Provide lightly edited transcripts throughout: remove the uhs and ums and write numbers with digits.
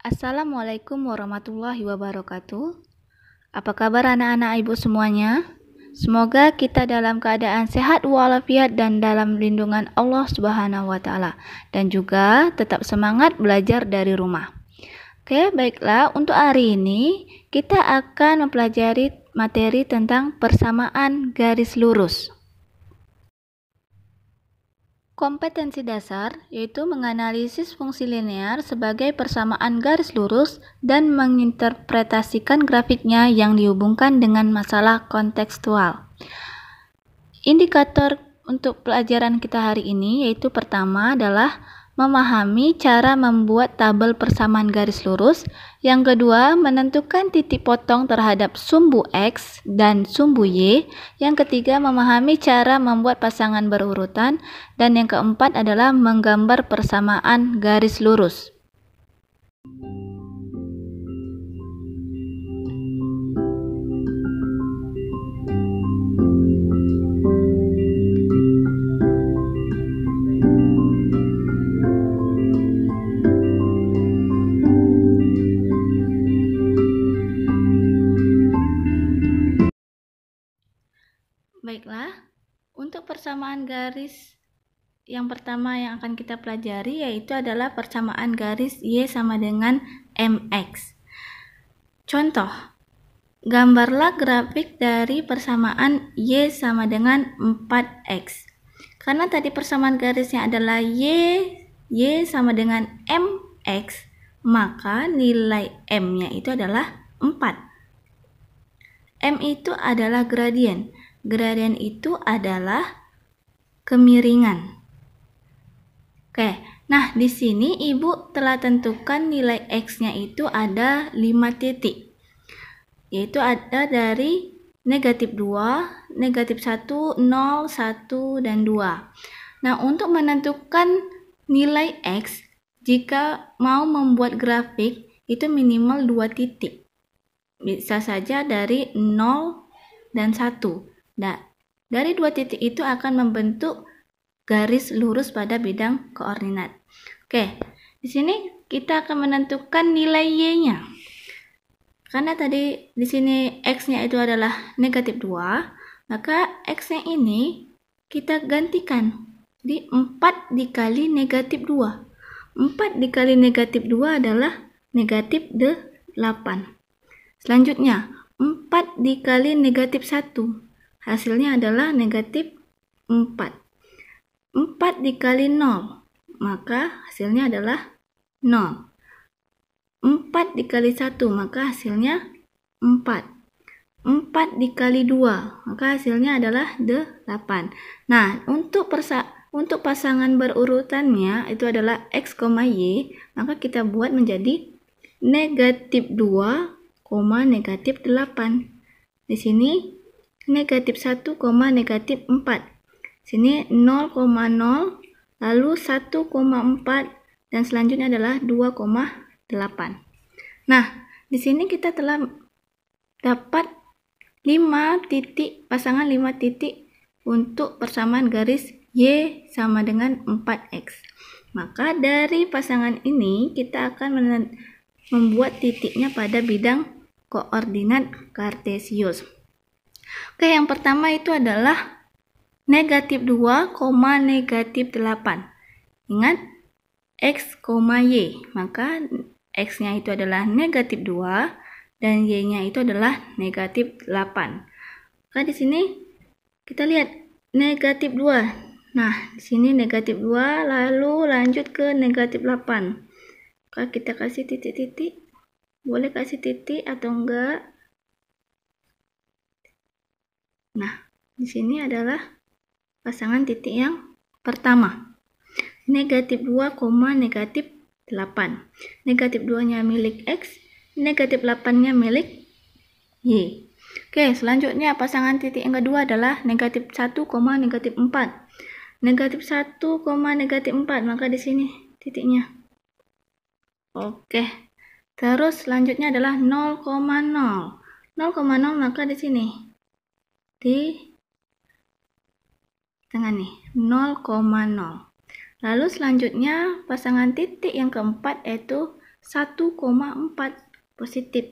Assalamualaikum warahmatullahi wabarakatuh. Apa kabar anak-anak ibu semuanya? Semoga kita dalam keadaan sehat walafiat dan dalam lindungan Allah Subhanahu wa taala, dan juga tetap semangat belajar dari rumah. Oke, baiklah, untuk hari ini kita akan mempelajari materi tentang persamaan garis lurus. Kompetensi dasar yaitu menganalisis fungsi linear sebagai persamaan garis lurus dan menginterpretasikan grafiknya yang dihubungkan dengan masalah kontekstual. Indikator untuk pelajaran kita hari ini yaitu pertama adalah memahami cara membuat tabel persamaan garis lurus. Yang kedua, menentukan titik potong terhadap sumbu X dan sumbu Y. Yang ketiga, memahami cara membuat pasangan berurutan. Dan yang keempat adalah menggambar persamaan garis lurus. Baiklah, untuk persamaan garis yang pertama yang akan kita pelajari yaitu adalah persamaan garis Y sama dengan MX. Contoh, gambarlah grafik dari persamaan Y sama dengan 4X. Karena tadi persamaan garisnya adalah Y sama dengan MX, maka nilai M-nya itu adalah 4. M itu adalah gradien. Gradien itu adalah kemiringan. Oke, nah di sini ibu telah tentukan nilai X-nya itu ada 5 titik. Yaitu ada dari negatif 2, negatif 1, 0, 1, dan 2. Nah, untuk menentukan nilai X, jika mau membuat grafik, itu minimal 2 titik. Bisa saja dari 0 dan 1. Nah, dari 2 titik itu akan membentuk garis lurus pada bidang koordinat. Oke, di sini kita akan menentukan nilai Y-nya. Karena tadi di sini X-nya itu adalah negatif 2, maka X-nya ini kita gantikan di 4 dikali negatif 2. 4 dikali negatif 2 adalah negatif 8. Selanjutnya, 4 dikali negatif 1. Hasilnya adalah negatif 4. 4 dikali 0, maka hasilnya adalah 0. 4 dikali 1, maka hasilnya 4. 4 dikali 2, maka hasilnya adalah 8. Nah, untuk pasangan berurutannya itu adalah X, Y, maka kita buat menjadi negatif 2, negatif 8. Di sini negatif 1, negatif 4. Sini 0,0, lalu 1,4, dan selanjutnya adalah 2,8. Nah, di sini kita telah dapat 5 titik, pasangan 5 titik untuk persamaan garis Y sama dengan 4X. Maka dari pasangan ini kita akan membuat titiknya pada bidang koordinat kartesius. Oke, yang pertama itu adalah negatif 2, negatif 8. Ingat, X, Y. Maka X-nya itu adalah negatif 2 dan Y-nya itu adalah negatif 8. Maka di sini kita lihat negatif 2. Nah, di sini negatif 2, lalu lanjut ke negatif 8. Maka kita kasih titik-titik. Boleh kasih titik atau enggak. Nah, di sini adalah pasangan titik yang pertama. Negatif 2, negatif 8. Negatif 2-nya milik X, negatif 8-nya milik Y. Oke, selanjutnya pasangan titik yang kedua adalah negatif 1, negatif 4. Negatif 1, negatif 4, maka di sini titiknya. Oke. Terus selanjutnya adalah 0,0. 0,0, maka di sini. Di tengah nih, 0,0. Lalu selanjutnya pasangan titik yang keempat yaitu 1,4 positif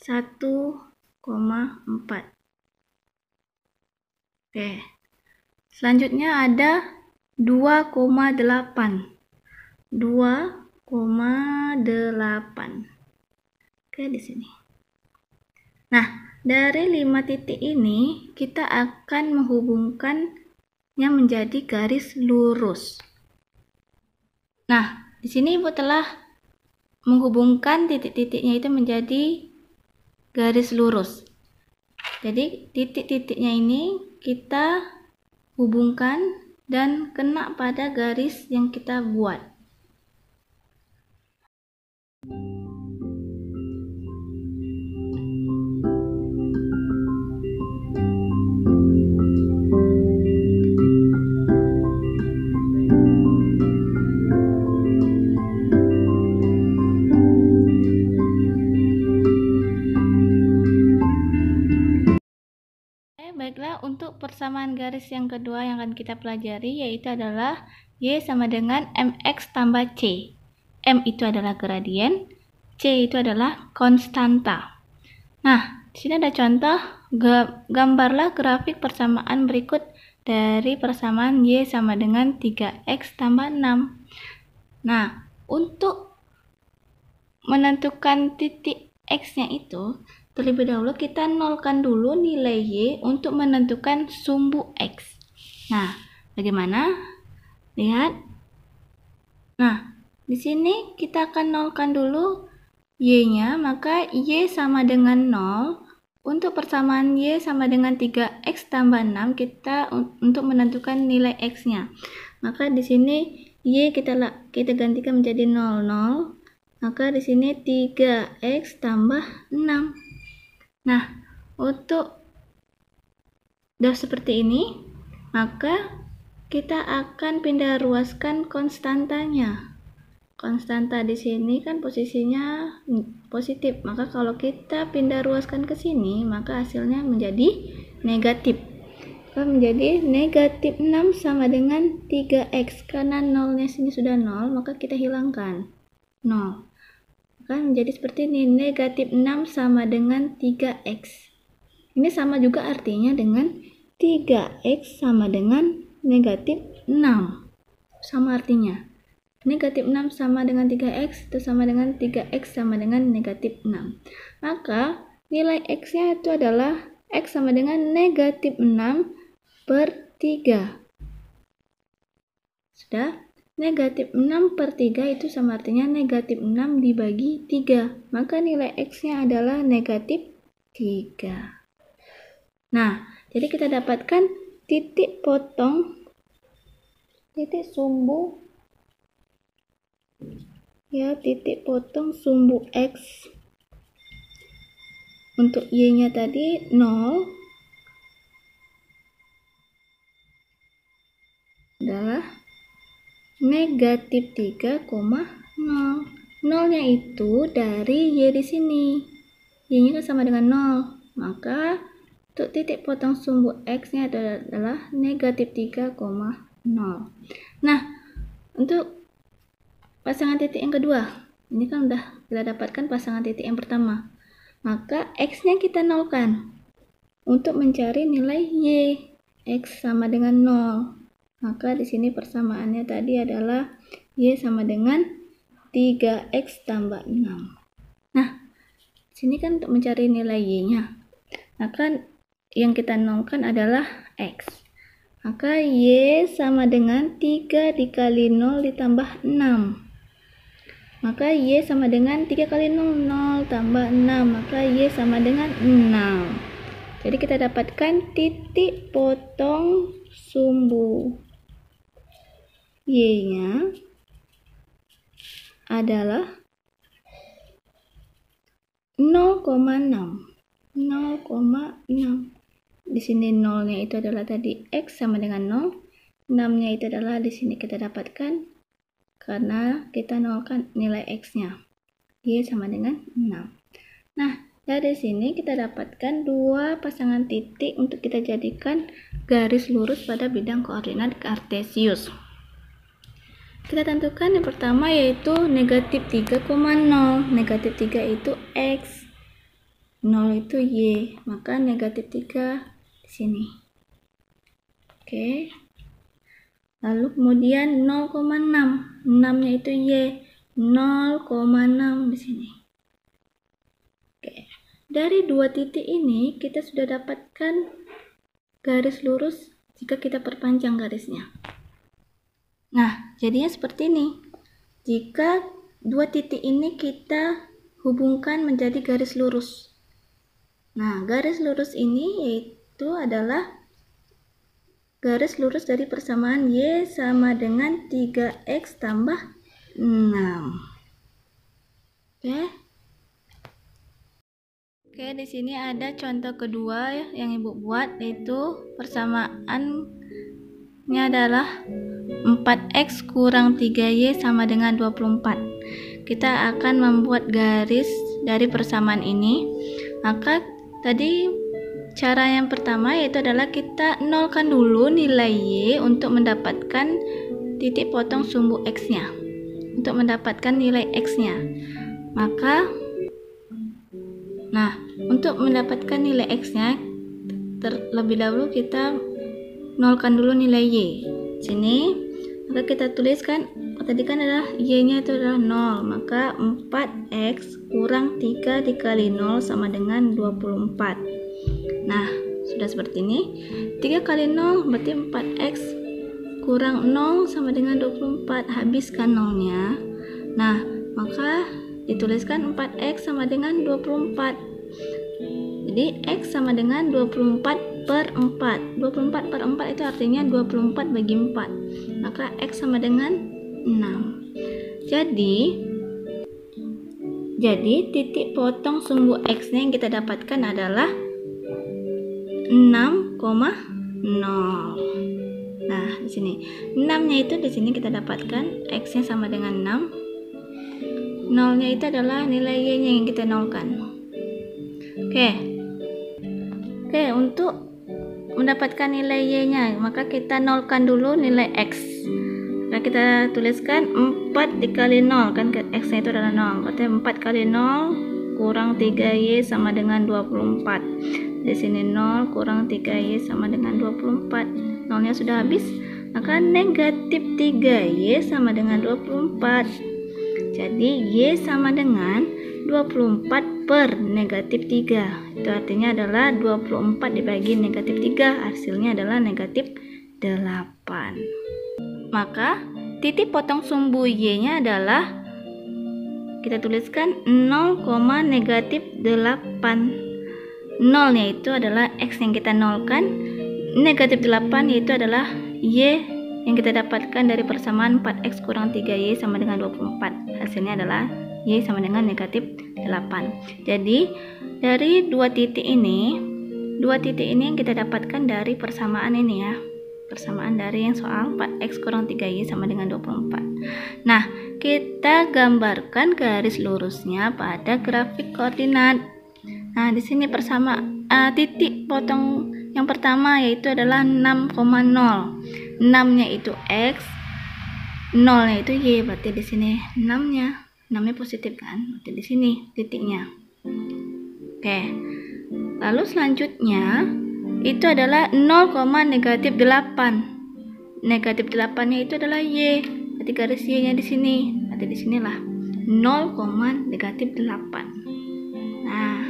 1,4. Oke. Selanjutnya ada 2,8. 2,8. Oke, di sini. Nah, dari 5 titik ini kita akan menghubungkannya menjadi garis lurus. Nah, di sini Ibu telah menghubungkan titik-titiknya itu menjadi garis lurus. Jadi titik-titiknya ini kita hubungkan dan kena pada garis yang kita buat. Baiklah, untuk persamaan garis yang kedua yang akan kita pelajari yaitu adalah Y sama dengan MX tambah C. M itu adalah gradien, C itu adalah konstanta. Nah, di sini ada contoh, gambarlah grafik persamaan berikut dari persamaan Y sama dengan 3X tambah 6. Nah, untuk menentukan titik X-nya itu, terlebih dahulu kita nolkan dulu nilai Y untuk menentukan sumbu X. Nah, bagaimana? Lihat. Nah, di sini kita akan nolkan dulu Y-nya, maka Y sama dengan 0. Untuk persamaan Y sama dengan 3X tambah 6, kita untuk menentukan nilai X-nya. Maka di sini Y kita gantikan menjadi 0. Maka di sini 3X tambah 6. Nah, untuk seperti ini, maka kita akan pindah ruaskan konstantanya. Konstanta di sini kan posisinya positif, maka kalau kita pindah ruaskan ke sini, maka hasilnya menjadi negatif. Menjadi negatif 6 sama dengan 3X. Karena 0-nya sini sudah 0, maka kita hilangkan 0. Kan menjadi seperti ini, negatif 6 sama dengan 3X. Ini sama juga artinya dengan 3X sama dengan negatif 6. Sama artinya. Negatif 6 sama dengan 3X itu sama dengan 3X sama dengan negatif 6. Maka nilai X-nya itu adalah X sama dengan negatif 6 per 3. Sudah? Negatif 6 per 3 itu sama artinya negatif 6 dibagi 3. Maka nilai X-nya adalah negatif 3. Nah, jadi kita dapatkan titik potong, titik sumbu, ya, titik potong sumbu X. Untuk Y-nya tadi 0 adalah negatif 3,0. 0-nya itu dari Y di sini. Y-nya kan sama dengan 0. Maka untuk titik potong sumbu X-nya adalah negatif 3,0. Nah, untuk pasangan titik yang kedua, ini kan udah kita dapatkan pasangan titik yang pertama. Maka X-nya kita nolkan untuk mencari nilai Y. X sama dengan 0. Maka di sini persamaannya tadi adalah Y sama dengan 3X tambah 6. Nah, sini kan untuk mencari nilai Y-nya. Maka yang kita nolkan adalah X. Maka Y sama dengan 3 dikali 0 ditambah 6. Maka Y sama dengan 3 kali 0, 0 tambah 6. Maka Y sama dengan 6. Jadi kita dapatkan titik potong sumbu Y-nya adalah 0,6. 0,6. Di sini 0-nya itu adalah tadi X sama dengan 0. 6-nya itu adalah di sini kita dapatkan karena kita nolkan nilai X-nya. Y sama dengan 6. Nah, dari sini kita dapatkan dua pasangan titik untuk kita jadikan garis lurus pada bidang koordinat kartesius. Kita tentukan yang pertama yaitu negatif 3,0. Negatif 3 itu X, 0 itu Y, maka negatif 3 di sini. Oke. Lalu kemudian 0,6. 6-nya itu Y, 0,6 di sini. Oke. Dari dua titik ini kita sudah dapatkan garis lurus jika kita perpanjang garisnya. Nah, jadinya seperti ini. Jika dua titik ini kita hubungkan menjadi garis lurus. Nah, garis lurus ini yaitu adalah garis lurus dari persamaan Y sama dengan 3X tambah 6. Oke, di sini ada contoh kedua yang Ibu buat, yaitu persamaannya adalah 4X kurang 3Y sama dengan 24. Kita akan membuat garis dari persamaan ini. Maka tadi cara yang pertama yaitu adalah kita nolkan dulu nilai Y untuk mendapatkan titik potong sumbu X-nya. Untuk mendapatkan nilai X-nya. Untuk mendapatkan nilai X-nya, terlebih dahulu kita nolkan dulu nilai Y. Sini, maka kita tuliskan, tadi kan adalah Y-nya itu adalah 0, maka 4X kurang 3 dikali 0 sama dengan 24. Nah, sudah seperti ini. 3 kali 0 berarti 4X kurang 0 sama dengan 24. Habiskan 0-nya. Nah, maka dituliskan 4X sama dengan 24. Jadi X sama dengan 24 per 4. 24 per 4 itu artinya 24 bagi 4. Maka X sama dengan 6. Jadi titik potong sumbu X-nya yang kita dapatkan adalah 6,0. Nah, di sini 6-nya itu di sini kita dapatkan X-nya sama dengan 6. 0-nya itu adalah nilai Y-nya yang kita nolkan. Oke, untuk mendapatkan nilai Y-nya, maka kita nolkan dulu nilai X. Nah, kita tuliskan 4 dikali 0, kan X-nya itu adalah 0. Berarti 4 kali 0 kurang 3Y sama dengan 24. Di sini 0 kurang 3Y sama dengan 24. 0-nya sudah habis, maka negatif 3Y sama dengan 24. Jadi Y sama dengan 24 per negatif 3. Itu artinya adalah 24 dibagi negatif 3. Hasilnya adalah negatif 8. Maka titik potong sumbu Y-nya adalah, kita tuliskan 0, negatif 8. 0-nya itu adalah X yang kita nolkan. Negatif 8 yaitu adalah Y yang kita dapatkan dari persamaan 4X kurang 3Y sama dengan 24. Hasilnya adalah Y sama dengan negatif 8. Jadi dari dua titik ini yang kita dapatkan dari persamaan ini ya. Persamaan dari yang soal 4X kurang 3Y sama dengan 24. Nah, kita gambarkan garis lurusnya pada grafik koordinat. Nah, di sini titik potong yang pertama yaitu adalah 6,0. 6-nya itu X, 0-nya itu Y, berarti di sini 6-nya positif kan? Berarti di sini titiknya. Oke. Lalu selanjutnya itu adalah 0, negatif 8. Negatif 8-nya itu adalah Y. Berarti garis Y-nya di sini. Berarti di sinilah 0, negatif 8. Nah,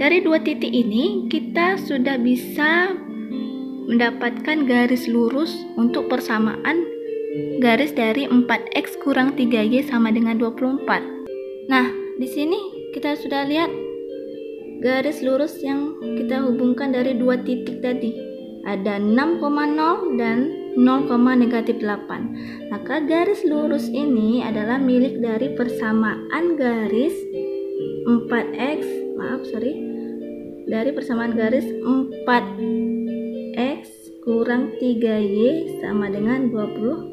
dari dua titik ini kita sudah bisa mendapatkan garis lurus untuk persamaan garis dari 4X kurang 3Y sama dengan 24. Nah, di sini kita sudah lihat garis lurus yang kita hubungkan dari dua titik tadi. Ada 6,0 dan 0, negatif 8. Maka garis lurus ini adalah milik dari persamaan garis 4X, dari persamaan garis 4X kurang 3Y sama dengan 24.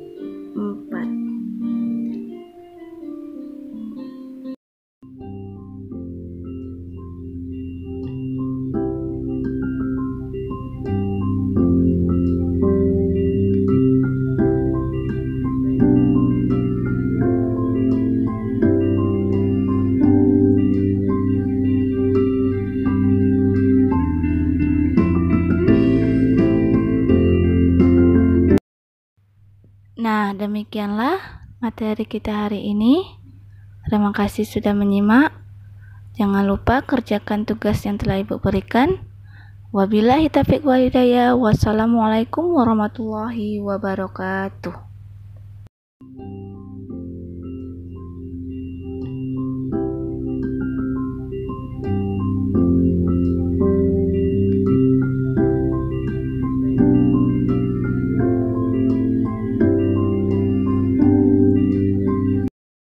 Nah, demikianlah materi kita hari ini. Terima kasih sudah menyimak. Jangan lupa kerjakan tugas yang telah Ibu berikan. Wabillahi taufiq wal hidayah. Wassalamualaikum warahmatullahi wabarakatuh.